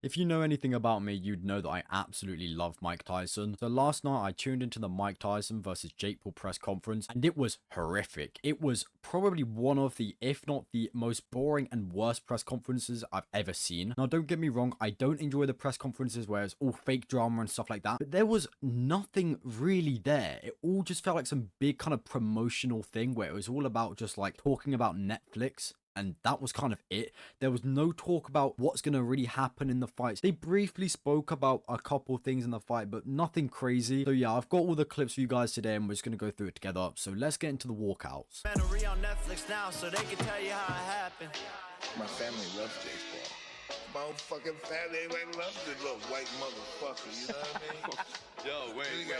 If you know anything about me, you'd know that I absolutely love Mike Tyson. So last night I tuned into the Mike Tyson versus Jake Paul press conference and it was horrific. It was probably one of the, if not the most boring and worst press conferences I've ever seen. Now don't get me wrong, I don't enjoy the press conferences where it's all fake drama and stuff like that, but there was nothing really there. It all just felt like some big kind of promotional thing where it was all about just like talking about Netflix. And that was kind of it. There was no talk about what's going to really happen in the fights. They briefly spoke about a couple of things in the fight, but nothing crazy. So yeah, I've got all the clips for you guys today and we're just going to go through it together. So let's get into the walkouts. On Netflix now, so they can tell you how it happened. My family loves Jake Paul. My own fucking family, everybody loves this little white motherfucker, you know what I mean? Yo, wait. He got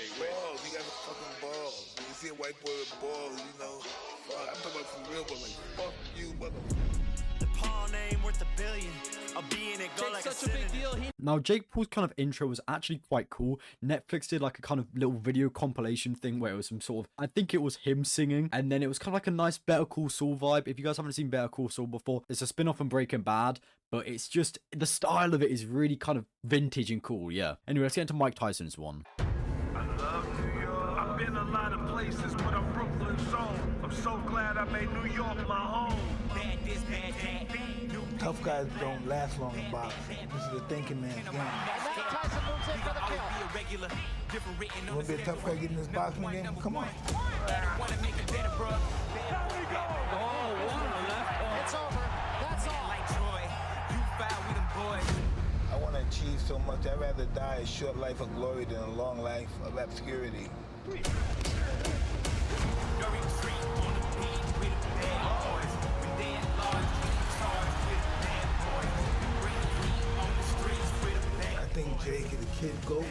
fucking balls. When you see a white boy with balls, you know, fuck, I'm talking about for real, but like, fuck you, motherfucker. The Paul name worth $1 billion. I'll be in it, go like such a big deal. Now, Jake Paul's kind of intro was actually quite cool. Netflix did like a kind of little video compilation thing where it was some sort of, I think it was him singing, and then it was kind of like a nice Better Call Saul vibe. If you guys haven't seen Better Call Saul before, it's a spin-off from Breaking Bad, but it's just, the style of it is really kind of vintage and cool, yeah. Anyway, let's get into Mike Tyson's one. I love New York. I've been a lot of places, but I'm Brooklyn's own. I'm so glad I made New York my home. Bad this, bad that. Tough guys don't last long in boxing. This is a thinking man's game. Tyson moves in for the kill. You want to be a tough guy getting this boxing game? Come on. It's over. That's all. I want to achieve so much. I'd rather die a short life of glory than a long life of obscurity. I think Jake is a kid GOAT,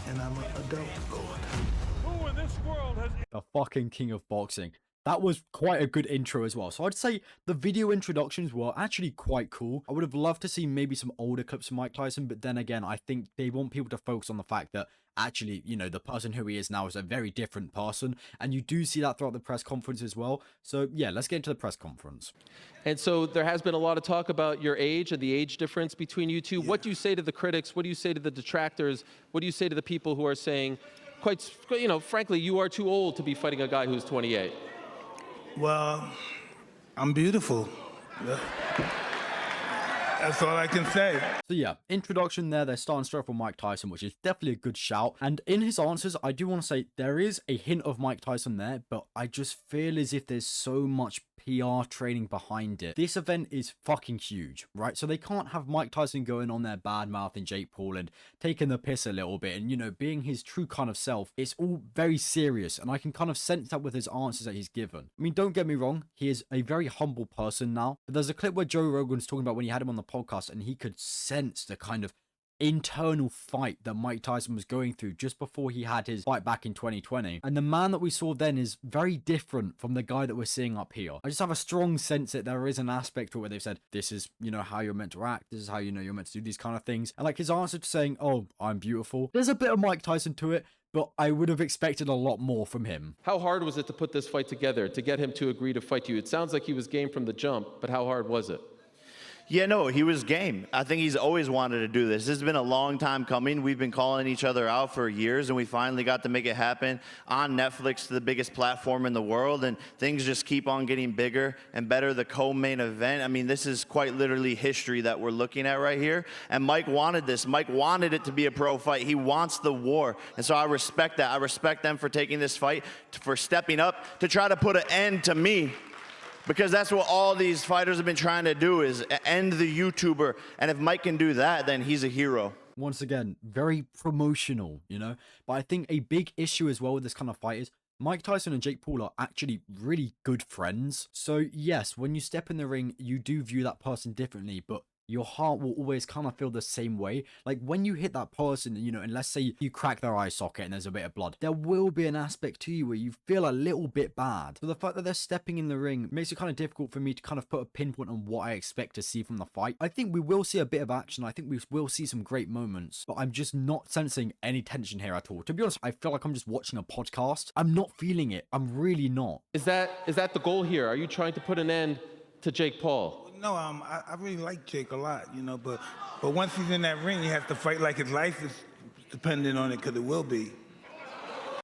and I'm an adult GOAT. Who in this world has The fucking king of boxing. That was quite a good intro as well. So I'd say the video introductions were actually quite cool. I would have loved to see maybe some older clips from Mike Tyson, but then again, I think they want people to focus on the fact that actually, you know, the person who he is now is a very different person. And you do see that throughout the press conference as well. So yeah, let's get into the press conference. And so there has been a lot of talk about your age and the age difference between you two. Yeah. What do you say to the critics? What do you say to the detractors? What do you say to the people who are saying, quite, you know, frankly, you are too old to be fighting a guy who's 28? Well, I'm beautiful. That's all I can say. So yeah, introduction there, they're starting straight from Mike Tyson, which is definitely a good shout. And in his answers, I do want to say there is a hint of Mike Tyson there, but I just feel as if there's so much PR training behind it. This event is fucking huge, right? So they can't have Mike Tyson going on there bad mouthing Jake Paul and taking the piss a little bit and, you know, being his true kind of self. It's all very serious, and I can kind of sense that with his answers that he's given. I mean, don't get me wrong, he is a very humble person now, but there's a clip where Joe Rogan's talking about when he had him on the podcast and he could sense the kind of internal fight that Mike Tyson was going through just before he had his fight back in 2020. And the man that we saw then is very different from the guy that we're seeing up here. I just have a strong sense that there is an aspect to it where they've said, this is, you know, how you're meant to act. This is how, you know, you're meant to do these kind of things. And like his answer to saying, oh, I'm beautiful. There's a bit of Mike Tyson to it, but I would have expected a lot more from him. How hard was it to put this fight together, to get him to agree to fight you? It sounds like he was game from the jump, but how hard was it? Yeah, no, he was game. I think he's always wanted to do this. This has been a long time coming. We've been calling each other out for years, and we finally got to make it happen on Netflix, the biggest platform in the world, and things just keep on getting bigger and better. The co-main event, I mean, this is quite literally history that we're looking at right here, and Mike wanted this. Mike wanted it to be a pro fight. He wants the war, and so I respect that. I respect them for taking this fight, for stepping up to try to put an end to me. Because that's what all these fighters have been trying to do, is end the YouTuber. And if Mike can do that, then he's a hero. Once again, very promotional, you know? But I think a big issue as well with this kind of fight is Mike Tyson and Jake Paul are actually really good friends. So yes, when you step in the ring, you do view that person differently, but your heart will always kind of feel the same way. Like when you hit that person, you know, and let's say you crack their eye socket and there's a bit of blood, there will be an aspect to you where you feel a little bit bad. So the fact that they're stepping in the ring makes it kind of difficult for me to kind of put a pinpoint on what I expect to see from the fight. I think we will see a bit of action. I think we will see some great moments, but I'm just not sensing any tension here at all. To be honest, I feel like I'm just watching a podcast. I'm not feeling it. I'm really not. Is that the goal here? Are you trying to put an end to Jake Paul? No, I really like Jake a lot, you know, but once he's in that ring, he has to fight like his life is dependent on it, because it will be.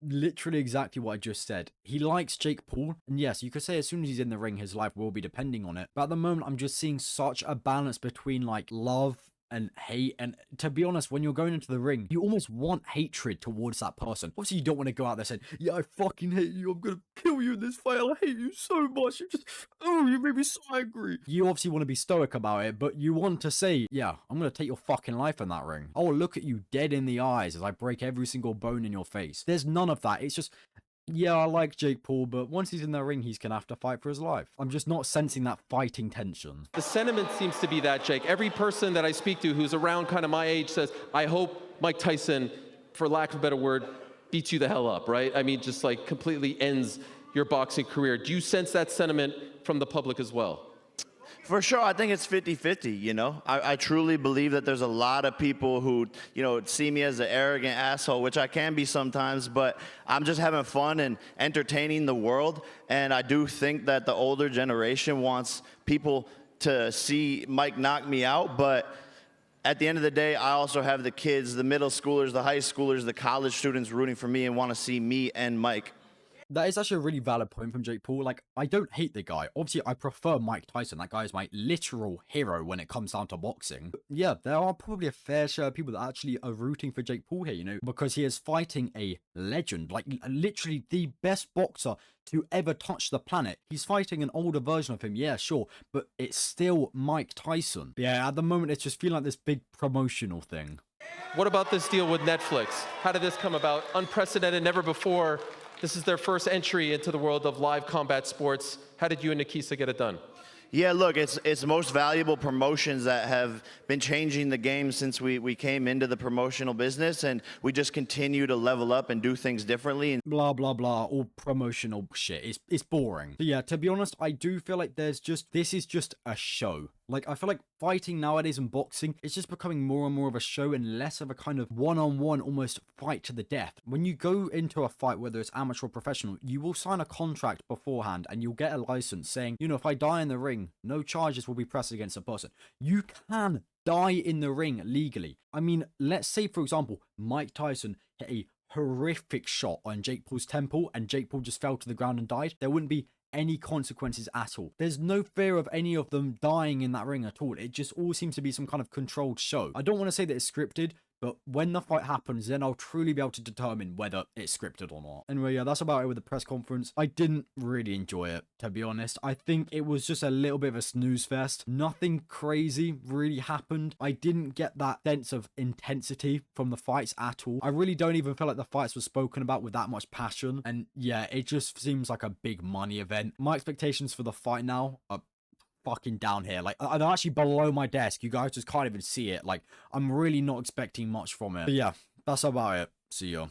Literally exactly what I just said. He likes Jake Paul, and yes, you could say as soon as he's in the ring, his life will be depending on it. But at the moment, I'm just seeing such a balance between like love and hate. And to be honest, when you're going into the ring, you almost want hatred towards that person. Obviously, you don't want to go out there saying, yeah, I fucking hate you, I'm gonna kill you in this fight, I hate you so much, you made me so angry. You obviously want to be stoic about it, but you want to say, yeah, I'm gonna take your fucking life in that ring. I will look at you dead in the eyes as I break every single bone in your face. There's none of that. It's just, yeah, I like Jake Paul, but once he's in the ring, he's gonna have to fight for his life. I'm just not sensing that fighting tension. The sentiment seems to be that, Jake. Every person that I speak to who's around kind of my age says, I hope Mike Tyson, for lack of a better word, beats you the hell up, right? I mean, just like completely ends your boxing career. Do you sense that sentiment from the public as well? For sure, I think it's 50-50, you know? I truly believe that there's a lot of people who, you know, see me as an arrogant asshole, which I can be sometimes, but I'm just having fun and entertaining the world. And I do think that the older generation wants people to see Mike knock me out, but at the end of the day, I also have the kids, the middle schoolers, the high schoolers, the college students rooting for me and want to see me and Mike. That is actually a really valid point from Jake Paul. Like, I don't hate the guy. Obviously, I prefer Mike Tyson. That guy is my literal hero when it comes down to boxing. But yeah, there are probably a fair share of people that actually are rooting for Jake Paul here, you know, because he is fighting a legend, like literally the best boxer to ever touch the planet. He's fighting an older version of him, yeah, sure, but it's still Mike Tyson. But yeah, at the moment, it's just feeling like this big promotional thing. What about this deal with Netflix? How did this come about? Unprecedented, never before. This is their first entry into the world of live combat sports. How did you and Nikisa get it done? Yeah, look, it's most valuable promotions that have been changing the game since we came into the promotional business, and we just continue to level up and do things differently. And blah, blah, blah, all promotional shit. It's boring. But yeah, to be honest, I do feel like this is just a show. Like, I feel like fighting nowadays in boxing, it's just becoming more and more of a show and less of a kind of one-on-one almost fight to the death. When you go into a fight, whether it's amateur or professional, you will sign a contract beforehand and you'll get a license saying, you know, if I die in the ring, no charges will be pressed against a person. You can die in the ring legally. I mean, let's say, for example, Mike Tyson hit a horrific shot on Jake Paul's temple and Jake Paul just fell to the ground and died. There wouldn't be any consequences at all. There's no fear of any of them dying in that ring at all. It just all seems to be some kind of controlled show. I don't want to say that it's scripted, but when the fight happens, then I'll truly be able to determine whether it's scripted or not. Anyway, yeah, that's about it with the press conference. I didn't really enjoy it, to be honest. I think it was just a little bit of a snooze fest. Nothing crazy really happened. I didn't get that sense of intensity from the fights at all. I really don't even feel like the fights were spoken about with that much passion. And yeah, it just seems like a big money event. My expectations for the fight now are fucking down here. Like, I'm actually below my desk. You guys just can't even see it. Like, I'm really not expecting much from it. But yeah, that's about it. See ya.